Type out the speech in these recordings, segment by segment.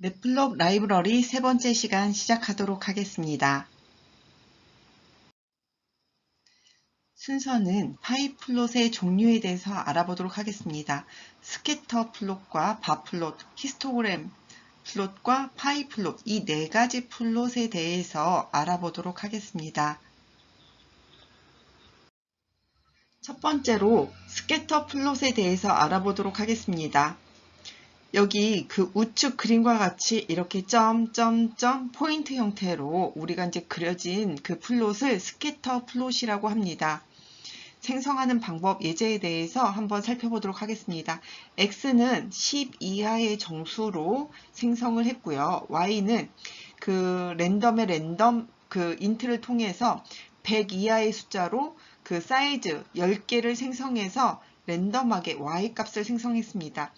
맵플롯 라이브러리 세 번째 시간 시작하도록 하겠습니다. 순서는 파이플롯의 종류에 대해서 알아보도록 하겠습니다. 스캐터 플롯과 바플롯, 히스토그램 플롯과 파이플롯 이 네 가지 플롯에 대해서 알아보도록 하겠습니다. 첫 번째로 스캐터 플롯에 대해서 알아보도록 하겠습니다. 여기 그 우측 그림과 같이 이렇게 점점점 포인트 형태로 우리가 이제 그려진 그 플롯을 스캐터 플롯이라고 합니다. 생성하는 방법 예제에 대해서 한번 살펴보도록 하겠습니다. X는 10 이하의 정수로 생성을 했고요. Y는 그 랜덤의 랜덤 그 인트를 통해서 100 이하의 숫자로 그 사이즈 10개를 생성해서 랜덤하게 Y 값을 생성했습니다.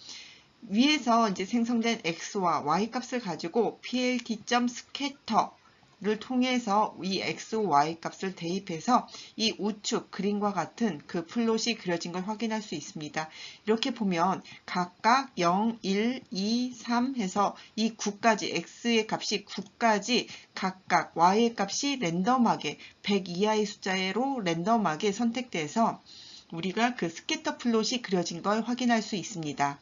위에서 이제 생성된 X와 Y 값을 가지고 plt.scatter를 통해서 이 X, Y 값을 대입해서 이 우측 그림과 같은 그 플롯이 그려진 걸 확인할 수 있습니다. 이렇게 보면 각각 0, 1, 2, 3 해서 이 9까지 X의 값이 9까지 각각 Y의 값이 랜덤하게 100 이하의 숫자로 랜덤하게 선택돼서 우리가 그 스캐터 플롯이 그려진 걸 확인할 수 있습니다.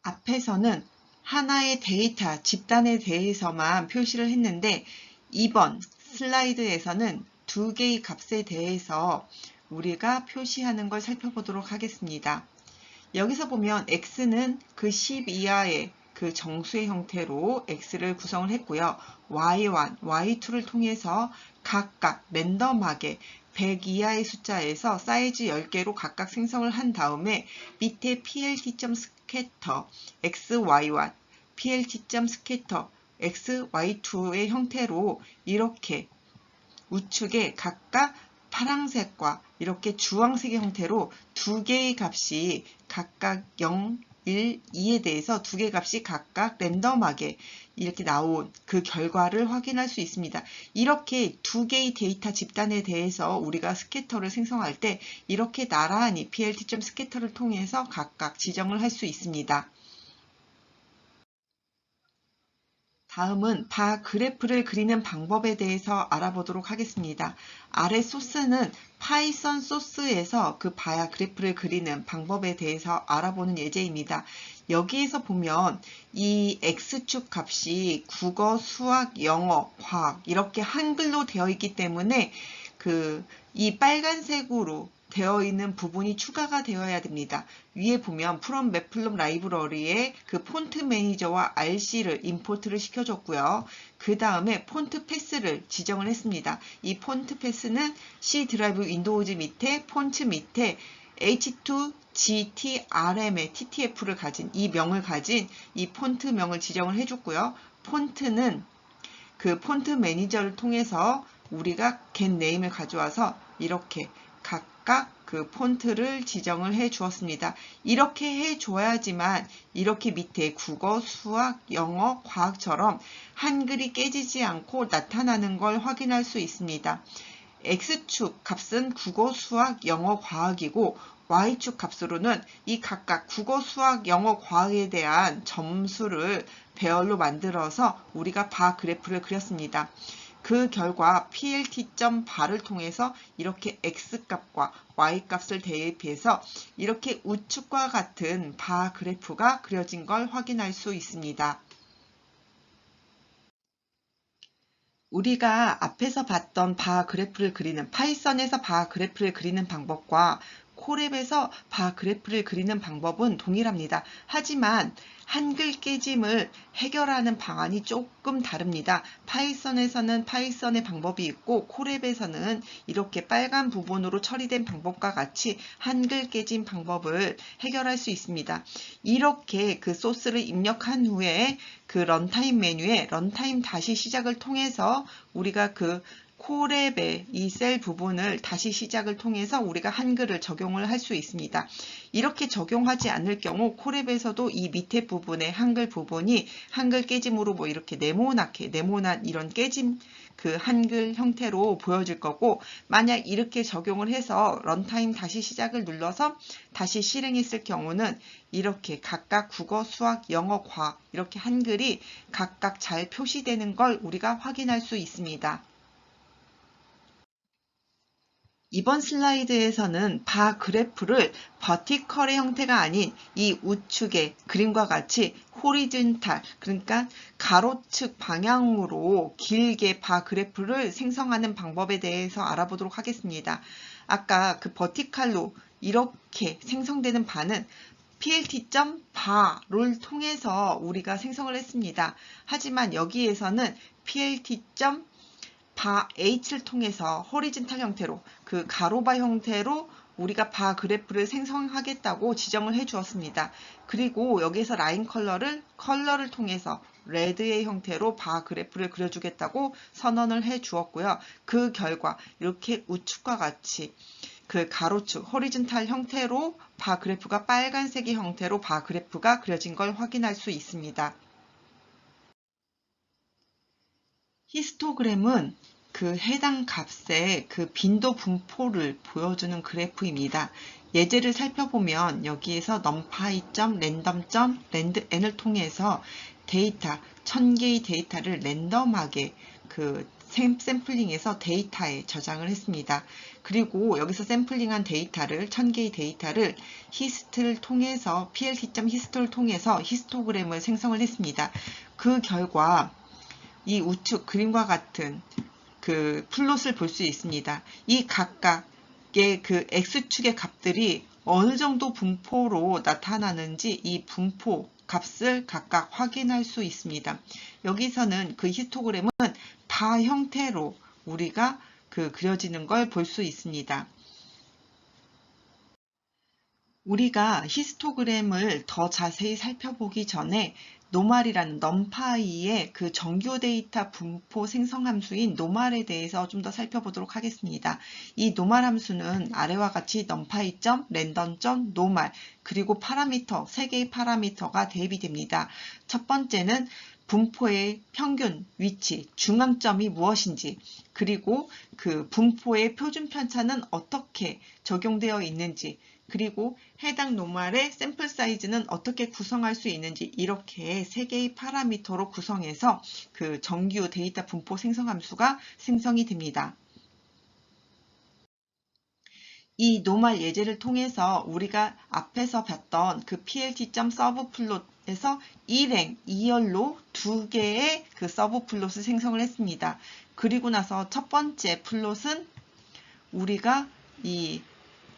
앞에서는 하나의 데이터 집단에 대해서만 표시를 했는데 이번 슬라이드에서는 두 개의 값에 대해서 우리가 표시하는 걸 살펴보도록 하겠습니다. 여기서 보면 X는 그 10 이하의 그 정수의 형태로 X를 구성을 했고요. Y1, Y2를 통해서 각각 랜덤하게 100 이하의 숫자에서 사이즈 10개로 각각 생성을 한 다음에 밑에 plt.scatter xy1, plt.scatter xy2의 형태로 이렇게 우측에 각각 파란색과 이렇게 주황색의 형태로 두 개의 값이 각각 0, 1, 2에 대해서 두 개의 값이 각각 랜덤하게 이렇게 나온 그 결과를 확인할 수 있습니다. 이렇게 두 개의 데이터 집단에 대해서 우리가 스캐터를 생성할 때 이렇게 나란히 plt.scatter를 통해서 각각 지정을 할 수 있습니다. 다음은 바 그래프를 그리는 방법에 대해서 알아보도록 하겠습니다. 아래 소스는 파이썬 소스에서 그 바 그래프를 그리는 방법에 대해서 알아보는 예제입니다. 여기에서 보면 이 X축 값이 국어, 수학, 영어, 과학 이렇게 한글로 되어 있기 때문에 이 빨간색으로 되어 있는 부분이 추가가 되어야 됩니다. 위에 보면 from Matplotlib 라이브러리에 그 폰트 매니저와 RC를 임포트를 시켜줬고요. 그 다음에 폰트 패스를 지정을 했습니다. 이 폰트 패스는 C 드라이브 윈도우즈 밑에 폰트 밑에 H2GTRM의 TTF를 가진 이 명을 가진 이 폰트 명을 지정을 해줬고요. 폰트는 그 폰트 매니저를 통해서 우리가 getName을 가져와서 이렇게 각각 그 폰트를 지정을 해 주었습니다. 이렇게 해 줘야지만 이렇게 밑에 국어, 수학, 영어, 과학처럼 한글이 깨지지 않고 나타나는 걸 확인할 수 있습니다. X축 값은 국어, 수학, 영어, 과학이고 Y축 값으로는 이 각각 국어, 수학, 영어, 과학에 대한 점수를 배열로 만들어서 우리가 바 그래프를 그렸습니다. 그 결과 plt.bar을 통해서 이렇게 X값과 Y값을 대입해서 이렇게 우측과 같은 바 그래프가 그려진 걸 확인할 수 있습니다. 우리가 앞에서 봤던 바 그래프를 그리는 파이썬에서 바 그래프를 그리는 방법과 콜앱에서 바 그래프를 그리는 방법은 동일합니다. 하지만 한글 깨짐을 해결하는 방안이 조금 다릅니다. 파이썬에서는 파이썬의 방법이 있고 콜앱에서는 이렇게 빨간 부분으로 처리된 방법과 같이 한글 깨짐 방법을 해결할 수 있습니다. 이렇게 그 소스를 입력한 후에 그 런타임 메뉴에 런타임 다시 시작을 통해서 우리가 그 코랩의 이 셀 부분을 다시 시작을 통해서 우리가 한글을 적용을 할 수 있습니다. 이렇게 적용하지 않을 경우 코랩에서도 이 밑에 부분의 한글 부분이 한글 깨짐으로 뭐 이렇게 네모난 이런 깨짐 그 한글 형태로 보여질 거고, 만약 이렇게 적용을 해서 런타임 다시 시작을 눌러서 다시 실행했을 경우는 이렇게 각각 국어, 수학, 영어, 과학 이렇게 한글이 각각 잘 표시되는 걸 우리가 확인할 수 있습니다. 이번 슬라이드에서는 바 그래프를 버티컬의 형태가 아닌 이 우측의 그림과 같이 호리즌탈, 그러니까 가로측 방향으로 길게 바 그래프를 생성하는 방법에 대해서 알아보도록 하겠습니다. 아까 그 버티칼로 이렇게 생성되는 바는 plt.bar를 통해서 우리가 생성을 했습니다. 하지만 여기에서는 plt.bar h를 통해서 호리즌탈 형태로 그 가로바 형태로 우리가 바 그래프를 생성하겠다고 지정을 해 주었습니다. 그리고 여기서 라인 컬러를 통해서 레드의 형태로 바 그래프를 그려주겠다고 선언을 해 주었고요. 그 결과 이렇게 우측과 같이 그 가로축 호리즌탈 형태로 바 그래프가 빨간색의 형태로 바 그래프가 그려진 걸 확인할 수 있습니다. 히스토그램은 그 해당 값의 그 빈도 분포를 보여주는 그래프입니다. 예제를 살펴보면 여기에서 numpy.random.randn을 통해서 데이터 1000개의 데이터를 랜덤하게 그 샘플링해서 데이터에 저장을 했습니다. 그리고 여기서 샘플링한 데이터를 1000개의 데이터를 히스트를 통해서 plt.hist를 통해서 히스토그램을 생성을 했습니다. 그 결과 이 우측 그림과 같은 그 플롯을 볼 수 있습니다. 이 각각의 그 X축의 값들이 어느 정도 분포로 나타나는지 이 분포 값을 각각 확인할 수 있습니다. 여기서는 그 히스토그램은 바 형태로 우리가 그 그려지는 걸 볼 수 있습니다. 우리가 히스토그램을 더 자세히 살펴보기 전에 노말이라는 numpy의 그 정규 데이터 분포 생성 함수인 노말에 대해서 좀 더 살펴보도록 하겠습니다. 이 노말 함수는 아래와 같이 numpy.random.normal 그리고 파라미터, 3개의 파라미터가 대입이 됩니다. 첫 번째는 분포의 평균, 위치, 중앙점이 무엇인지, 그리고 그 분포의 표준 편차는 어떻게 적용되어 있는지, 그리고 해당 노말의 샘플 사이즈는 어떻게 구성할 수 있는지, 이렇게 3개의 파라미터로 구성해서 그 정규 데이터 분포 생성 함수가 생성이 됩니다. 이 노말 예제를 통해서 우리가 앞에서 봤던 그 plt.subplot에서 1행, 2열로 2개의 그 서브플롯을 생성을 했습니다. 그리고 나서 첫 번째 플롯은 우리가 이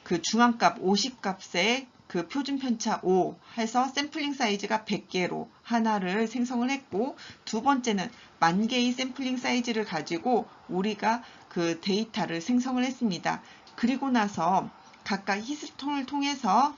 그 중앙값 50값의 그 표준 편차 5 해서 샘플링 사이즈가 100개로 하나를 생성을 했고, 두 번째는 10,000개의 샘플링 사이즈를 가지고 우리가 그 데이터를 생성을 했습니다. 그리고 나서 각각 히스트를 통해서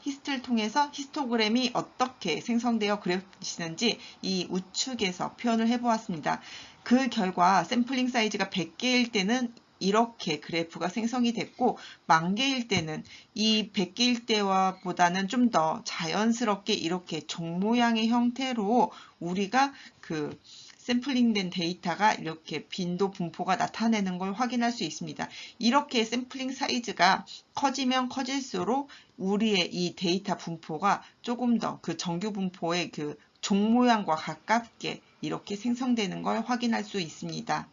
히스토그램이 어떻게 생성되어 그려지는지 이 우측에서 표현을 해보았습니다. 그 결과 샘플링 사이즈가 100개일 때는 이렇게 그래프가 생성이 됐고, 10,000개일 때는 이 100개일 때와 보다는 좀 더 자연스럽게 이렇게 종 모양의 형태로 우리가 그 샘플링된 데이터가 이렇게 빈도 분포가 나타내는 걸 확인할 수 있습니다. 이렇게 샘플링 사이즈가 커지면 커질수록 우리의 이 데이터 분포가 조금 더 그 정규 분포의 그 종 모양과 가깝게 이렇게 생성되는 걸 확인할 수 있습니다.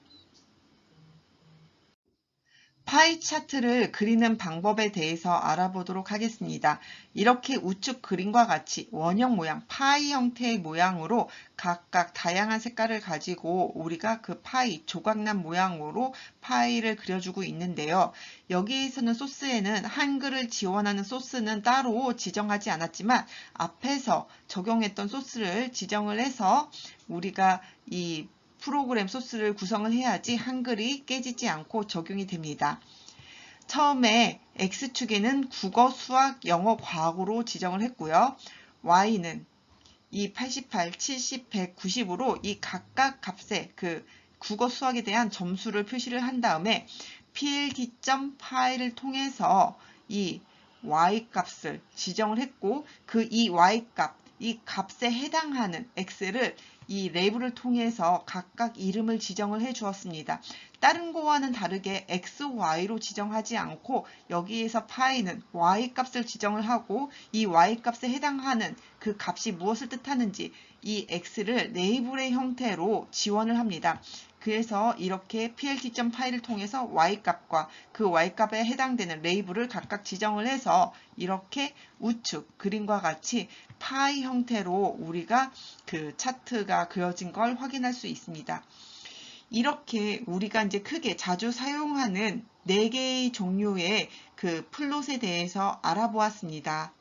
파이 차트를 그리는 방법에 대해서 알아보도록 하겠습니다. 이렇게 우측 그림과 같이 원형 모양, 파이 형태의 모양으로 각각 다양한 색깔을 가지고 우리가 그 파이, 조각난 모양으로 파이를 그려주고 있는데요. 여기에서는 소스에는 한글을 지원하는 소스는 따로 지정하지 않았지만 앞에서 적용했던 소스를 지정을 해서 우리가 이 프로그램 소스를 구성을 해야지 한글이 깨지지 않고 적용이 됩니다. 처음에 X축에는 국어, 수학, 영어, 과학으로 지정을 했고요. Y는 이 88, 70, 100, 90으로 이 각각 값의 그 국어 수학에 대한 점수를 표시를 한 다음에 plt.py를 통해서 이 y값을 지정을 했고 이 y값, 이 값에 해당하는 x를 이 레이블을 통해서 각각 이름을 지정을 해 주었습니다. 다른 거와는 다르게 x, y로 지정하지 않고 여기에서 파이는 y값을 지정을 하고 이 y값에 해당하는 그 값이 무엇을 뜻하는지 이 x를 레이블의 형태로 지원을 합니다. 그래서 이렇게 plt.py를 통해서 y값과 그 y값에 해당되는 레이블을 각각 지정을 해서 이렇게 우측 그림과 같이 파이 형태로 우리가 그 차트가 그려진 걸 확인할 수 있습니다. 이렇게 우리가 이제 크게 자주 사용하는 4개의 종류의 그 플롯에 대해서 알아보았습니다.